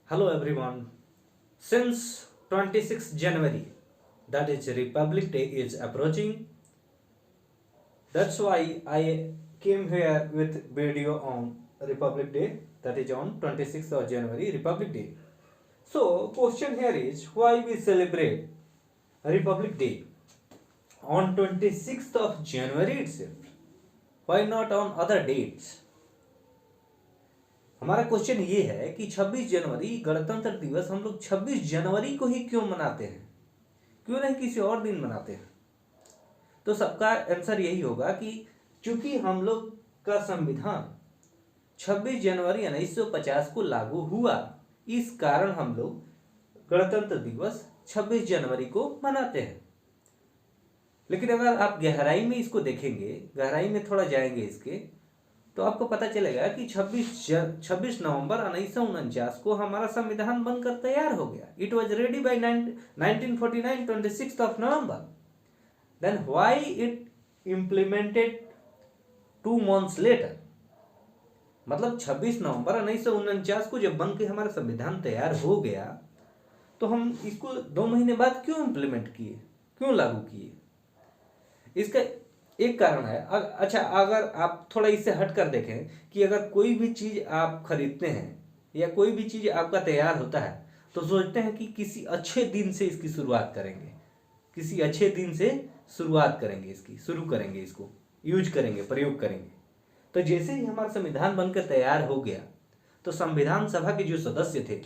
Hello everyone. Since 26th January, that is Republic Day, is approaching, that's why I came here with video on Republic Day, that is on 26th of January, Republic Day. So, question here is why we celebrate Republic Day on 26th of January itself? Why not on other dates? हमारा question ये है कि 26 जनवरी गणतंत्र दिवस हम लोग 26 जनवरी को ही क्यों मनाते हैं, क्यों नहीं किसी और दिन मनाते हैं? तो सबका आंसर यही होगा कि चूंकि हम लोग का संविधान 26 जनवरी 1950 को लागू हुआ, इस कारण हम लोग गणतंत्र दिवस 26 जनवरी को मनाते हैं। लेकिन अगर आप गहराई में इसको देखेंगे, गहराई में थोड़ा जाएंगे इसके, तो आपको पता चलेगा कि 26 नवंबर 1949 को हमारा संविधान बनकर तैयार हो गया। It was ready by 1949 26th of November. Then why it implemented 2 months later? मतलब 26 नवंबर 1949 को जब बन के हमारा संविधान तैयार हो गया, तो हम इसको 2 महीने बाद क्यों इम्प्लीमेंट किए, क्यों लागू किए? इसका एक कारण है। अच्छा, अगर आप थोड़ा इससे हट कर देखें कि अगर कोई भी चीज़ आप खरीदते हैं या कोई भी चीज़ आपका तैयार होता है, तो सोचते हैं कि किसी अच्छे दिन से इसकी शुरुआत करेंगे, किसी अच्छे दिन से शुरुआत करेंगे, इसकी शुरू करेंगे, इसको यूज करेंगे, प्रयोग करेंगे। तो जैसे ही हमारा संविधान बनकर तैयार हो गया, तो संविधान सभा के जो सदस्य थे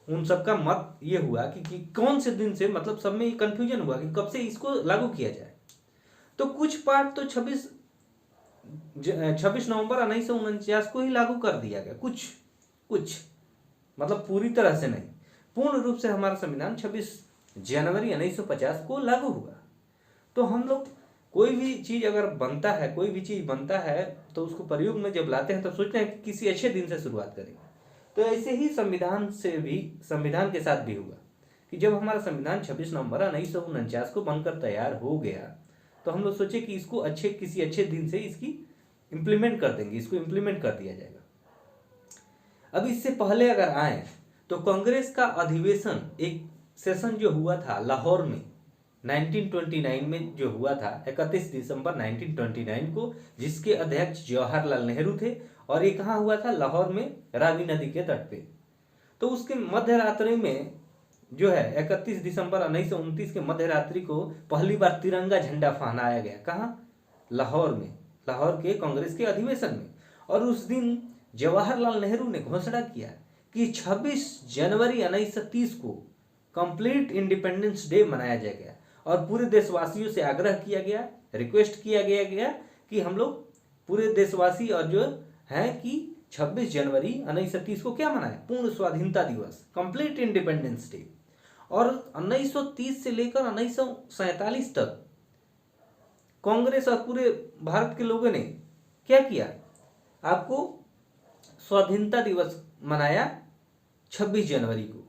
उन सबका मत ये हुआ कि कौन से दिन से, मतलब सब में कंफ्यूजन हुआ कि कब से इसको लागू किया जाए। तो कुछ पार्ट तो 26 नवंबर 1949 को ही लागू कर दिया गया, कुछ मतलब पूरी तरह से नहीं, पूर्ण रूप से हमारा संविधान 26 जनवरी 1950 को लागू हुआ। तो हम लोग कोई भी चीज़ अगर बनता है, कोई भी चीज़ बनता है, तो उसको प्रयोग में जब लाते हैं तो सोचते हैं कि किसी अच्छे दिन से शुरुआत करेंगे। तो ऐसे ही संविधान के साथ भी हुआ कि जब हमारा संविधान 26 नवंबर 1949 को बनकर तैयार हो गया, तो हम लोग सोचे कि इसको किसी अच्छे दिन से इसकी इम्प्लीमेंट कर देंगे, इसको इम्प्लीमेंट कर दिया जाएगा। अब इससे पहले अगर आए तो कांग्रेस का अधिवेशन, एक सेशन जो हुआ था लाहौर में 1929 में जो हुआ था, 31 दिसंबर 1929 को, जिसके अध्यक्ष जवाहरलाल नेहरू थे, और ये कहाँ हुआ था? लाहौर में, रावी नदी के तट पे। तो उसके मध्य रात्रि में जो है 31 दिसंबर 1929 के मध्य रात्रि को पहली बार तिरंगा झंडा फहराया गया। कहाँ? लाहौर में, लाहौर के कांग्रेस के अधिवेशन में। और उस दिन जवाहरलाल नेहरू ने घोषणा किया कि 26 जनवरी 1930 को कंप्लीट इंडिपेंडेंस डे मनाया जाएगा, और पूरे देशवासियों से आग्रह किया गया, रिक्वेस्ट किया गया कि हम लोग पूरे देशवासी और जो है कि 26 जनवरी 1930 को क्या मनाए? पूर्ण स्वाधीनता दिवस, कंप्लीट इंडिपेंडेंस डे। और 1930 से लेकर 1947 तक कांग्रेस और पूरे भारत के लोगों ने क्या किया? आपको स्वाधीनता दिवस मनाया 26 जनवरी को।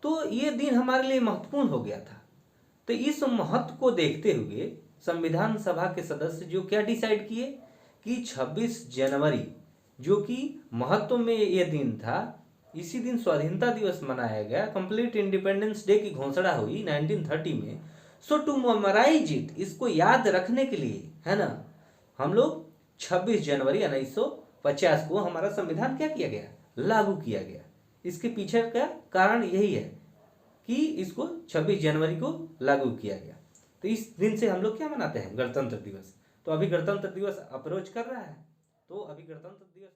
तो ये दिन हमारे लिए महत्वपूर्ण हो गया था। तो इस महत्व को देखते हुए संविधान सभा के सदस्य जो क्या डिसाइड किए कि 26 जनवरी, जो कि महत्व में ये दिन था, इसी दिन स्वाधीनता दिवस मनाया गया, कंप्लीट इंडिपेंडेंस डे की घोषणा हुई 1930 में। सो टू मेमोराइज इट, इसको याद रखने के लिए, है ना, हम लोग 26 जनवरी 1950 को हमारा संविधान क्या किया गया? लागू किया गया। इसके पीछे का कारण यही है कि इसको 26 जनवरी को लागू किया गया। तो इस दिन से हम लोग क्या मनाते हैं? गणतंत्र दिवस। तो अभी गणतंत्र दिवस अप्रोच कर रहा है, तो अभी गणतंत्र दिवस